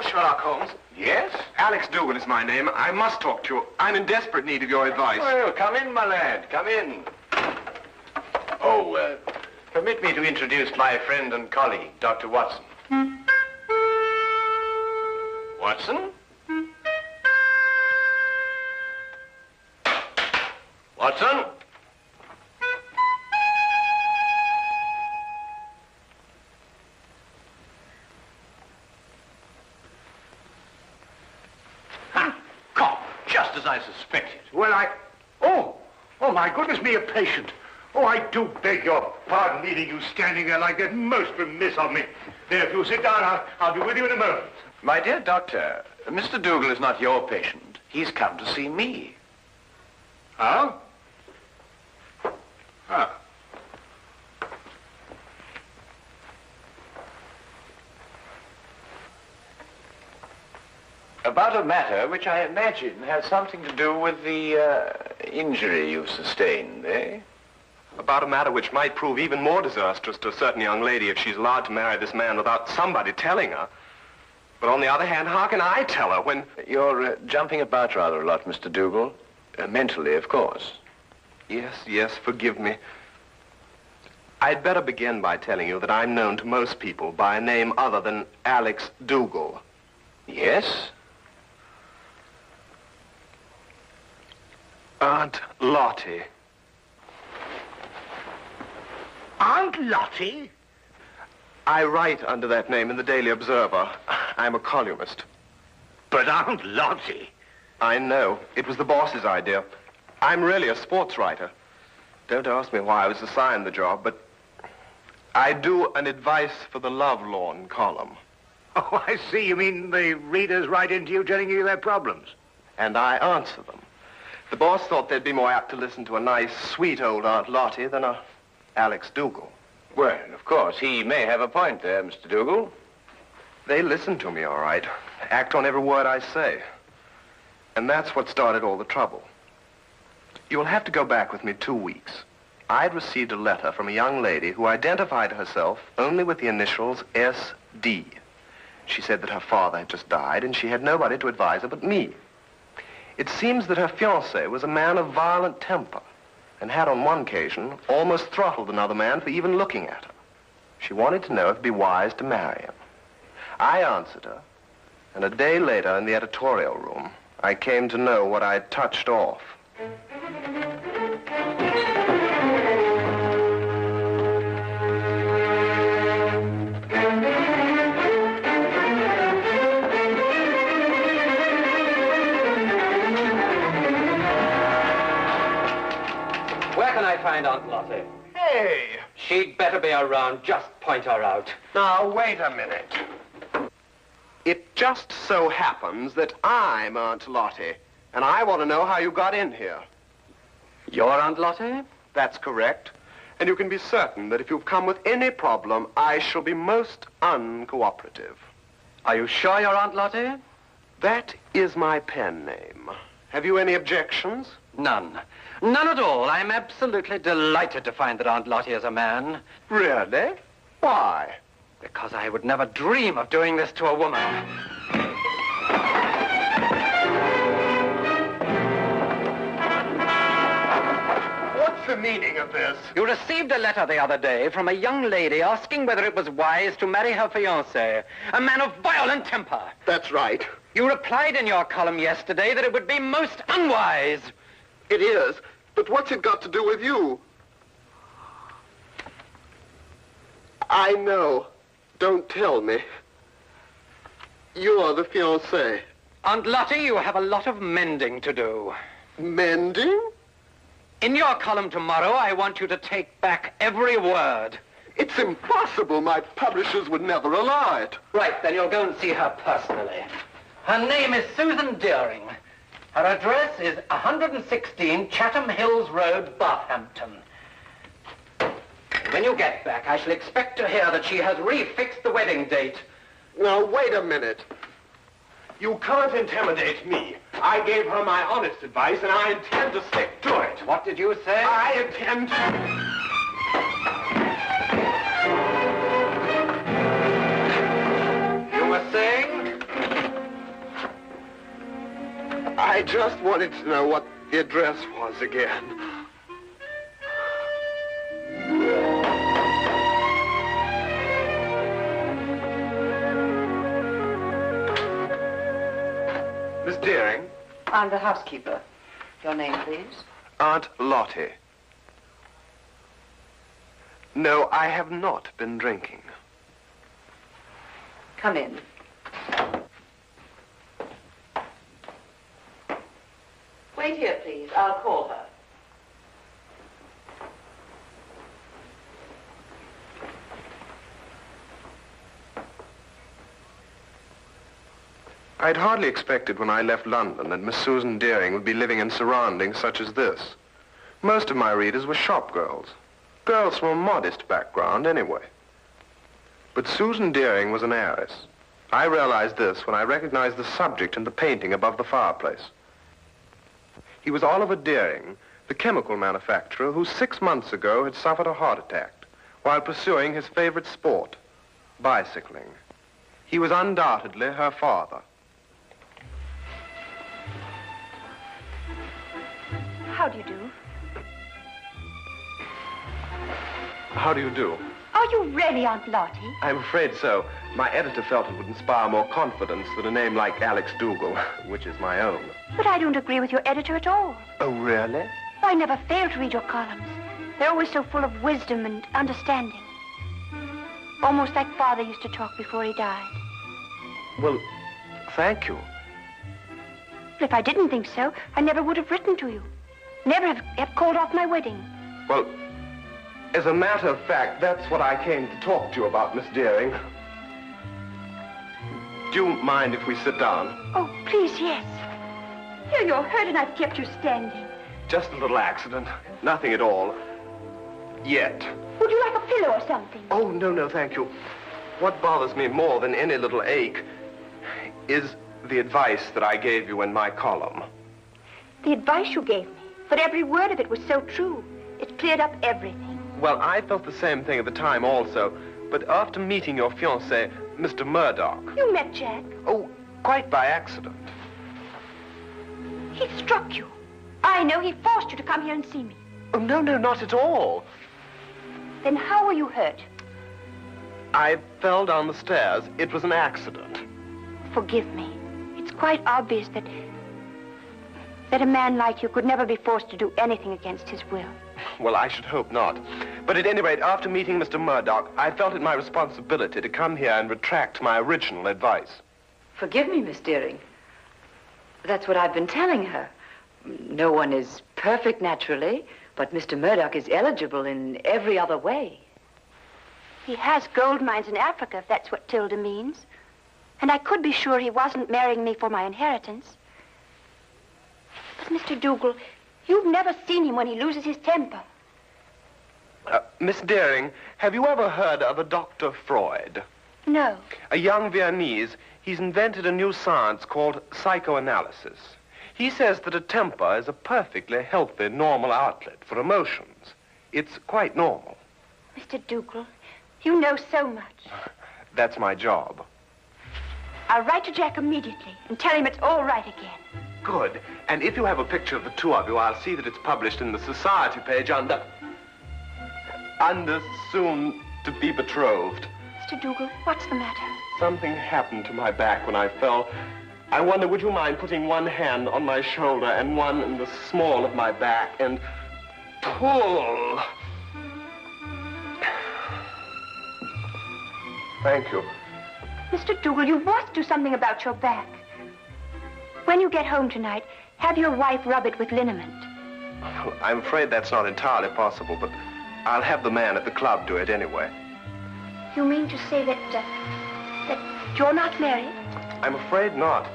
Hello, Sherlock Holmes. Yes? Alex Dougal is my name. I must talk to you. I'm in desperate need of your advice. Well, come in, my lad. Come in. Oh, permit me to introduce my friend and colleague, Dr. Watson. Watson? Watson? Just as I suspected. Well, Oh, my goodness me, a patient. Oh, I do beg your pardon leaving you standing there like that. Most remiss of me. There, if you'll sit down, I'll be with you in a moment. My dear doctor, Mr. Dougal is not your patient. He's come to see me. Huh? Huh. About a matter which I imagine has something to do with the injury you've sustained, eh? About a matter which might prove even more disastrous to a certain young lady if she's allowed to marry this man without somebody telling her. But on the other hand, how can I tell her when... You're jumping about rather a lot, Mr. Dougal. Mentally, of course. Yes, forgive me. I'd better begin by telling you that I'm known to most people by a name other than Alex Dougal. Yes? Aunt Lottie. Aunt Lottie? I write under that name in the Daily Observer. I'm a columnist. But Aunt Lottie? I know. It was the boss's idea. I'm really a sports writer. Don't ask me why I was assigned the job, but I do an advice for the lovelorn column. Oh, I see. You mean the readers write into you telling you their problems? And I answer them. The boss thought they'd be more apt to listen to a nice, sweet old Aunt Lottie than a Alex Dougal. Well, of course, he may have a point there, Mr. Dougal. They listen to me, all right. Act on every word I say. And that's what started all the trouble. You'll have to go back with me 2 weeks. I'd received a letter from a young lady who identified herself only with the initials S.D. She said that her father had just died and she had nobody to advise her but me. It seems that her fiancé was a man of violent temper and had on one occasion almost throttled another man for even looking at her. She wanted to know if it'd be wise to marry him. I answered her, and a day later in the editorial room, I came to know what I'd touched off. Where can I find Aunt Lottie? Hey! She'd better be around. Just point her out. Now, wait a minute. It just so happens that I'm Aunt Lottie, and I want to know how you got in here. You're Aunt Lottie? That's correct. And you can be certain that if you've come with any problem, I shall be most uncooperative. Are you sure you're Aunt Lottie? That is my pen name. Have you any objections? None. None at all. I'm absolutely delighted to find that Aunt Lottie is a man. Really? Why? Because I would never dream of doing this to a woman. What's the meaning of this? You received a letter the other day from a young lady asking whether it was wise to marry her fiancé, a man of violent temper. That's right. You replied in your column yesterday that it would be most unwise. It is. But what's it got to do with you? I know. Don't tell me. You're the fiancé. Aunt Lottie, you have a lot of mending to do. Mending? In your column tomorrow, I want you to take back every word. It's impossible. My publishers would never allow it. Right, then you'll go and see her personally. Her name is Susan Deering. Her address is 116 Chatham Hills Road, Barhampton. When you get back, I shall expect to hear that she has refixed the wedding date. Now, wait a minute. You can't intimidate me. I gave her my honest advice, and I intend to stick to it. What did you say? I intend to... You were saying? I just wanted to know what the address was again. Miss Deering? I'm the housekeeper. Your name, please? Aunt Lottie. No, I have not been drinking. Come in. Wait here, please. I'll call her. I'd hardly expected when I left London that Miss Susan Deering would be living in surroundings such as this. Most of my readers were shop girls. Girls from a modest background, anyway. But Susan Deering was an heiress. I realized this when I recognized the subject in the painting above the fireplace. He was Oliver Deering, the chemical manufacturer who 6 months ago had suffered a heart attack while pursuing his favorite sport, bicycling. He was undoubtedly her father. How do you do? How do you do? Are you really Aunt Lottie? I'm afraid so. My editor felt it would inspire more confidence than a name like Alex Dougal, which is my own. But I don't agree with your editor at all. Oh, really? I never fail to read your columns. They're always so full of wisdom and understanding. Almost like Father used to talk before he died. Well, thank you. But if I didn't think so, I never would have written to you. Never have called off my wedding. Well, as a matter of fact, that's what I came to talk to you about, Miss Deering. Do you mind if we sit down? Oh, please, yes. Here, you're hurt and I've kept you standing. Just a little accident. Nothing at all. Yet. Would you like a pillow or something? Oh, no, thank you. What bothers me more than any little ache is the advice that I gave you in my column. The advice you gave me, but every word of it was so true. It cleared up everything. Well, I felt the same thing at the time also, but after meeting your fiancé, Mr. Murdoch... You met Jack? Oh, quite by accident. He struck you. I know he forced you to come here and see me. Oh, no, not at all. Then how were you hurt? I fell down the stairs. It was an accident. Forgive me. It's quite obvious that a man like you could never be forced to do anything against his will. Well, I should hope not. But at any rate, after meeting Mr. Murdoch, I felt it my responsibility to come here and retract my original advice. Forgive me, Miss Deering. That's what I've been telling her. No one is perfect naturally, but Mr. Murdoch is eligible in every other way. He has gold mines in Africa, if that's what Tilda means. And I could be sure he wasn't marrying me for my inheritance. But, Mr. Dougal, you've never seen him when he loses his temper. Miss Deering, have you ever heard of a Dr. Freud? No. A young Viennese. He's invented a new science called psychoanalysis. He says that a temper is a perfectly healthy, normal outlet for emotions. It's quite normal. Mr. Dougal, you know so much. That's my job. I'll write to Jack immediately and tell him it's all right again. Good. And if you have a picture of the two of you, I'll see that it's published in the society page under soon to be betrothed. Mr. Dougal, what's the matter? Something happened to my back when I fell. I wonder, would you mind putting one hand on my shoulder and one in the small of my back and pull? Thank you. Mr. Dougal, you must do something about your back. When you get home tonight, have your wife rub it with liniment. I'm afraid that's not entirely possible, but I'll have the man at the club do it anyway. You mean to say that you're not married? I'm afraid not.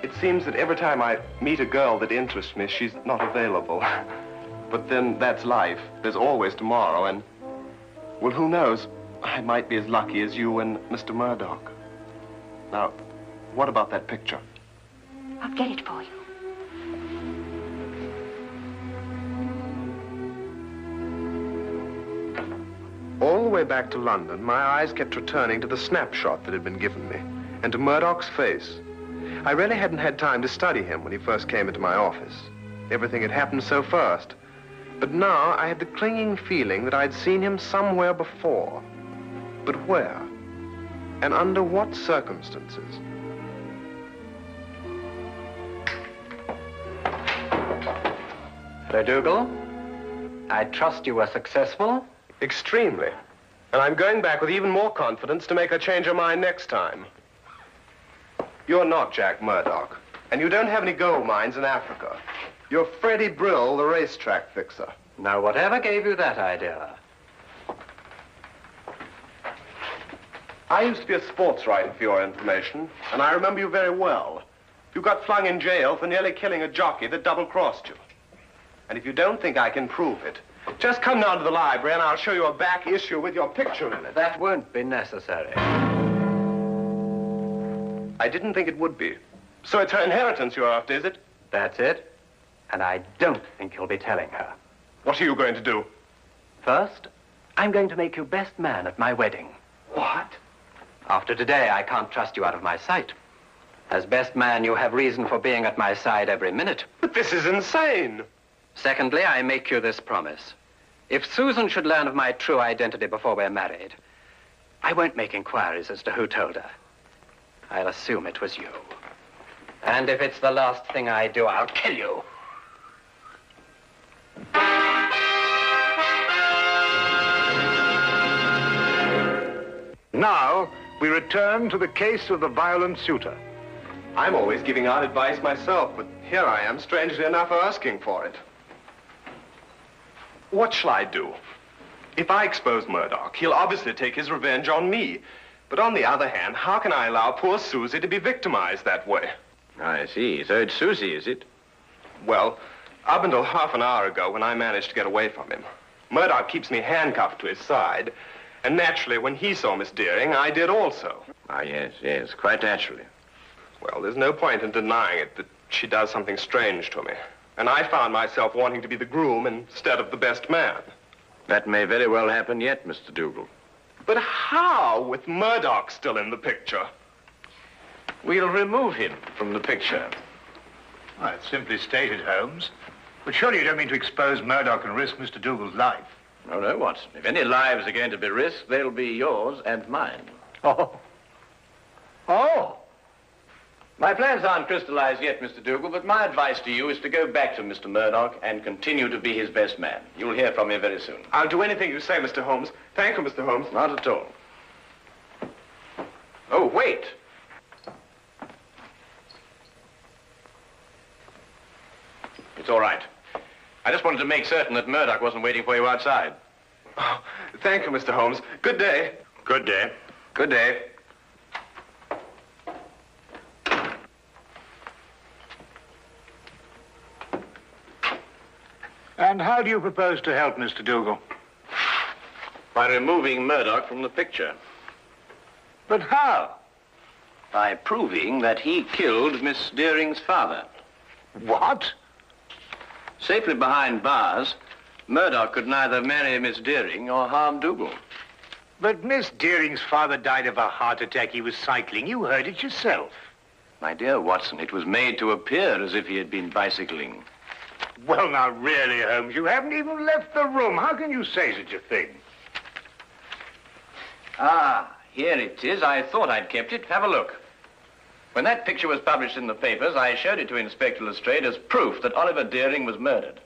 It seems that every time I meet a girl that interests me, she's not available. But then that's life. There's always tomorrow, and, well, who knows? I might be as lucky as you and Mr. Murdoch. Now, what about that picture? I'll get it for you. All the way back to London, my eyes kept returning to the snapshot that had been given me, and to Murdoch's face. I really hadn't had time to study him when he first came into my office. Everything had happened so fast. But now I had the clinging feeling that I'd seen him somewhere before. But where? And under what circumstances? Hello, Dougal. I trust you were successful. Extremely. And I'm going back with even more confidence to make her change her mind next time. You're not Jack Murdoch, and you don't have any gold mines in Africa. You're Freddie Brill, the racetrack fixer. Now, whatever gave you that idea? I used to be a sports writer, for your information, and I remember you very well. You got flung in jail for nearly killing a jockey that double-crossed you. And if you don't think I can prove it, just come down to the library and I'll show you a back issue with your picture in it. That won't be necessary. I didn't think it would be. So it's her inheritance you're after, is it? That's it. And I don't think you'll be telling her. What are you going to do? First, I'm going to make you best man at my wedding. What? After today, I can't trust you out of my sight. As best man, you have reason for being at my side every minute. But this is insane. Secondly, I make you this promise. If Susan should learn of my true identity before we're married, I won't make inquiries as to who told her. I'll assume it was you. And if it's the last thing I do, I'll kill you. Now, we return to the case of the violent suitor. I'm always giving out advice myself, but here I am, strangely enough, asking for it. What shall I do? If I expose Murdoch, he'll obviously take his revenge on me. But on the other hand, how can I allow poor Susie to be victimized that way? I see. So it's Susie, is it? Well, up until half an hour ago when I managed to get away from him. Murdoch keeps me handcuffed to his side. And naturally, when he saw Miss Deering, I did also. Ah, yes, quite naturally. Well, there's no point in denying it that she does something strange to me. And I found myself wanting to be the groom instead of the best man. That may very well happen yet, Mr. Dougal. But how, with Murdoch still in the picture? We'll remove him from the picture. Well, it's simply stated, Holmes. But surely you don't mean to expose Murdoch and risk Mr. Dougal's life. No, Watson. If any lives are going to be risked, they'll be yours and mine. Oh. Oh. My plans aren't crystallized yet, Mr. Dougal, but my advice to you is to go back to Mr. Murdoch and continue to be his best man. You'll hear from me very soon. I'll do anything you say, Mr. Holmes. Thank you, Mr. Holmes. Not at all. Oh, wait. It's all right. I just wanted to make certain that Murdoch wasn't waiting for you outside. Oh, thank you, Mr. Holmes. Good day. Good day. Good day. And how do you propose to help Mr. Dougal? By removing Murdoch from the picture. But how? By proving that he killed Miss Deering's father. What? Safely behind bars, Murdoch could neither marry Miss Deering or harm Dougal. But Miss Deering's father died of a heart attack. He was cycling. You heard it yourself. My dear Watson, it was made to appear as if he had been bicycling. Well, now, really, Holmes, you haven't even left the room. How can you say such a thing? Ah, here it is. I thought I'd kept it. Have a look. When that picture was published in the papers, I showed it to Inspector Lestrade as proof that Oliver Deering was murdered.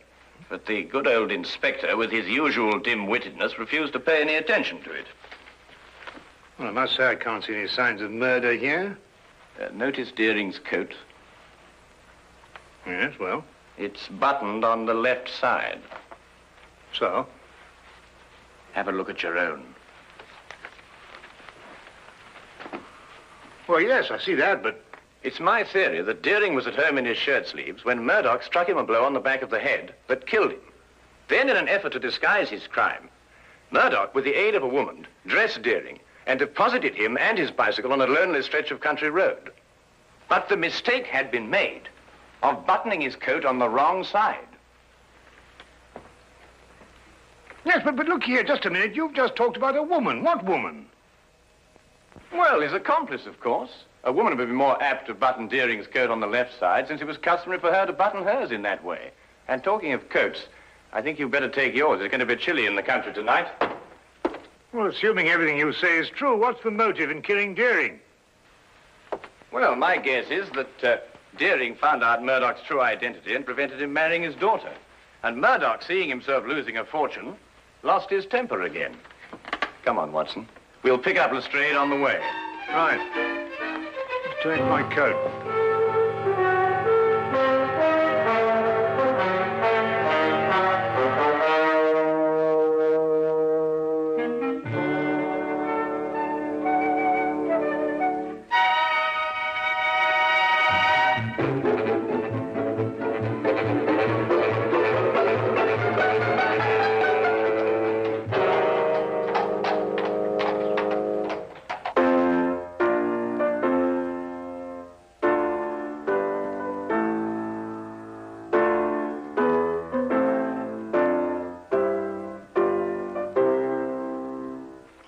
But the good old inspector, with his usual dim-wittedness, refused to pay any attention to it. Well, I must say I can't see any signs of murder here. Notice Deering's coat. Yes, well. It's buttoned on the left side. So? Have a look at your own. Well, yes, I see that, but... It's my theory that Deering was at home in his shirt sleeves when Murdoch struck him a blow on the back of the head that killed him. Then, in an effort to disguise his crime, Murdoch, with the aid of a woman, dressed Deering and deposited him and his bicycle on a lonely stretch of country road. But the mistake had been made of buttoning his coat on the wrong side. Yes, but look here, just a minute. You've just talked about a woman. What woman? Well, his accomplice, of course. A woman would be more apt to button Deering's coat on the left side, since it was customary for her to button hers in that way. And talking of coats, I think you'd better take yours. It's going to be chilly in the country tonight. Well, assuming everything you say is true, what's the motive in killing Deering? Well, my guess is that Deering found out Murdoch's true identity and prevented him marrying his daughter. And Murdoch, seeing himself losing a fortune, lost his temper again. Come on, Watson. We'll pick up Lestrade on the way. Right. Take my coat.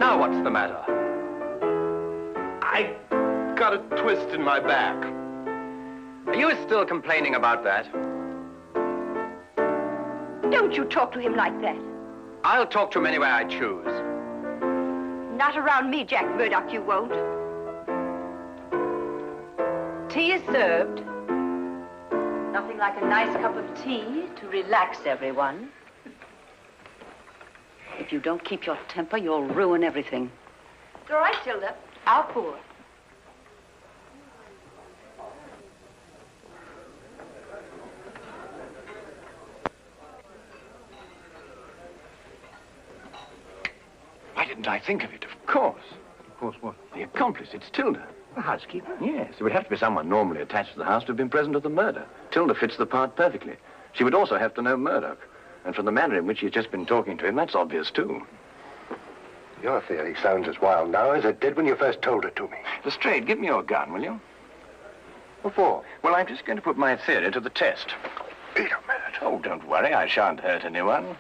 Now, what's the matter? I got a twist in my back. Are you still complaining about that? Don't you talk to him like that. I'll talk to him any way I choose. Not around me, Jack Murdoch, you won't. Tea is served. Nothing like a nice cup of tea to relax everyone. If you don't keep your temper, you'll ruin everything. It's all right, Tilda. I'll pour. Why didn't I think of it? Of course. Of course, what? The accomplice, it's Tilda. The housekeeper? Yes, it would have to be someone normally attached to the house to have been present at the murder. Tilda fits the part perfectly. She would also have to know Murdoch. And from the manner in which she's just been talking to him, that's obvious, too. Your theory sounds as wild now as it did when you first told it to me. Lestrade, give me your gun, will you? What for? Well, I'm just going to put my theory to the test. Wait a minute. Oh, don't worry, I shan't hurt anyone.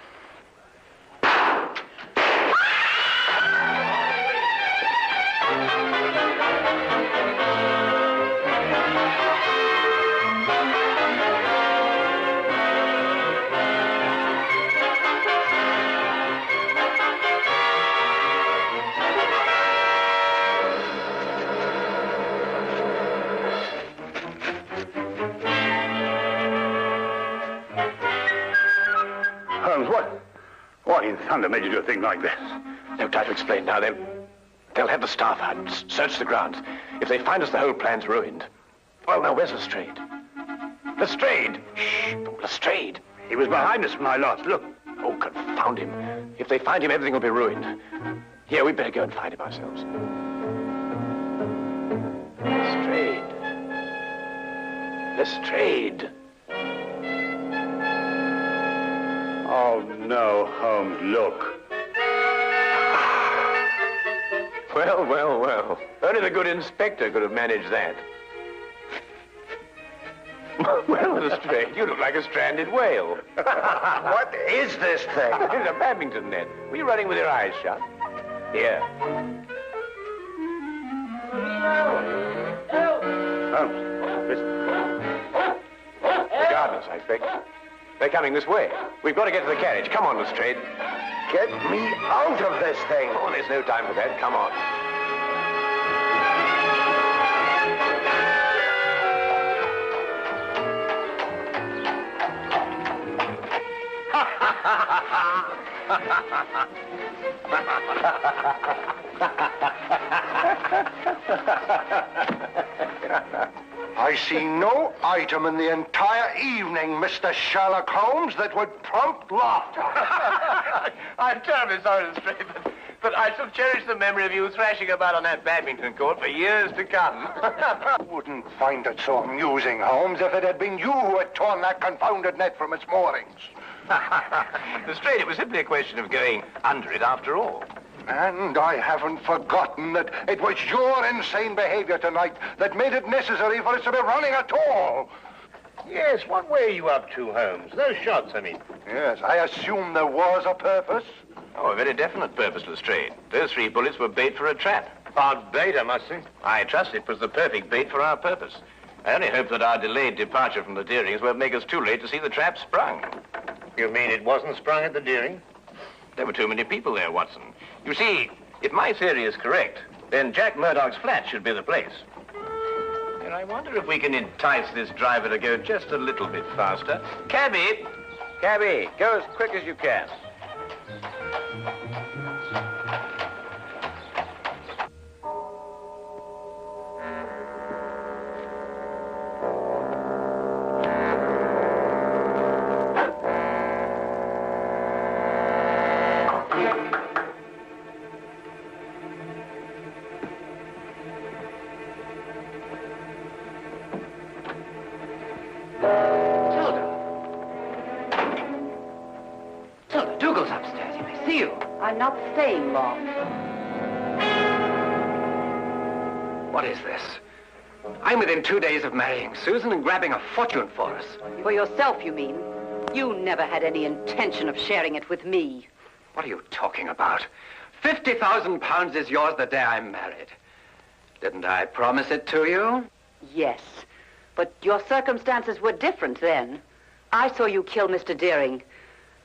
Holmes, what in thunder made you do a thing like this? No time to explain now. They'll have the staff out, search the grounds. If they find us, the whole plan's ruined. Well, now, where's Lestrade? Lestrade! Shh! Oh, Lestrade! He was behind us when I last looked. Oh, confound him. If they find him, everything will be ruined. Here, we'd better go and find him ourselves. Lestrade. Lestrade. Oh, no, Holmes, look. Well, well, well. Only the good inspector could have managed that. Well, Lestrade, you look like a stranded whale. What is this thing? It's a badminton net. Were you running with your eyes shut? Here. Holmes, listen. The gardeners, I expect. They're coming this way. We've got to get to the carriage. Come on, Lestrade. Get me out of this thing. Oh, there's no time for that. Come on. I see no item in the entire evening, Mr. Sherlock Holmes, that would prompt laughter. I'm terribly sorry, Lestrade, but I shall cherish the memory of you thrashing about on that badminton court for years to come. I wouldn't find it so amusing, Holmes, if it had been you who had torn that confounded net from its moorings. Lestrade, it was simply a question of going under it after all. And I haven't forgotten that it was your insane behavior tonight that made it necessary for us to be running at all. Yes, what were you up to, Holmes? Those shots, I mean. Yes, I assume there was a purpose. Oh, a very definite purpose, Lestrade. Those 3 bullets were bait for a trap. Odd bait, I must say. I trust it was the perfect bait for our purpose. I only hope that our delayed departure from the Deerings won't make us too late to see the trap sprung. You mean it wasn't sprung at the Deering? There were too many people there, Watson. You see, if my theory is correct, then Jack Murdoch's flat should be the place. And I wonder if we can entice this driver to go just a little bit faster. Cabby! Cabby, go as quick as you can. Dougal's upstairs. He may see you. I'm not staying long. What is this? I'm within 2 days of marrying Susan and grabbing a fortune for us. For yourself, you mean? You never had any intention of sharing it with me. What are you talking about? 50,000 pounds is yours the day I'm married. Didn't I promise it to you? Yes, but your circumstances were different then. I saw you kill Mr. Deering,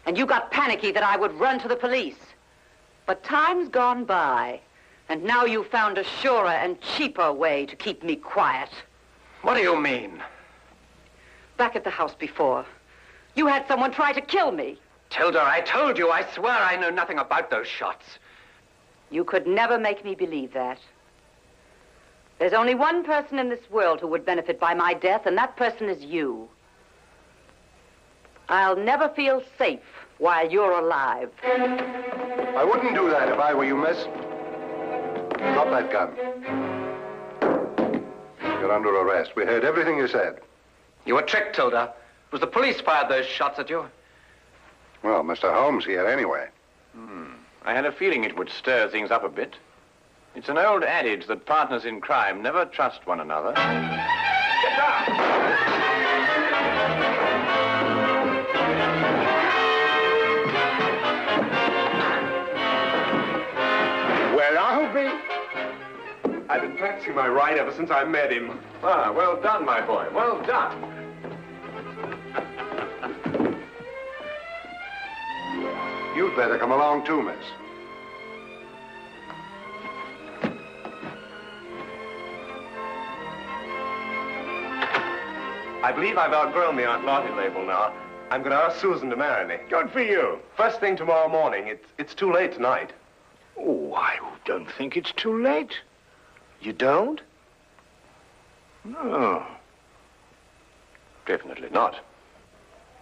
and you got panicky that I would run to the police. But time's gone by, and now you've found a surer and cheaper way to keep me quiet. What do you mean? Back at the house before, you had someone try to kill me. Tilda, I told you, I swear I know nothing about those shots. You could never make me believe that. There's only one person in this world who would benefit by my death, and that person is you. I'll never feel safe while you're alive. I wouldn't do that if I were you, miss. Drop that gun. You're under arrest. We heard everything you said. You were tricked, Tilda. It was the police fired those shots at you. Well, Mr. Holmes here anyway. I had a feeling it would stir things up a bit. It's an old adage that partners in crime never trust one another. Get down! I've been practicing my ride ever since I met him. Ah, well done, my boy. Well done. You'd better come along too, miss. I believe I've outgrown the Aunt Lottie label now. I'm going to ask Susan to marry me. Good for you. First thing tomorrow morning. It's too late tonight. Oh, I don't think it's too late. You don't? No. Definitely not.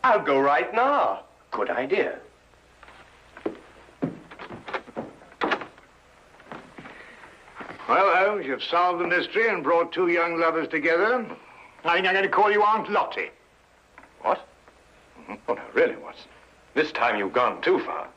I'll go right now. Good idea. Well, Holmes, you've solved the mystery and brought two young lovers together. I think I'm going to call you Aunt Lottie. What? Oh, no, really, Watson. This time you've gone too far.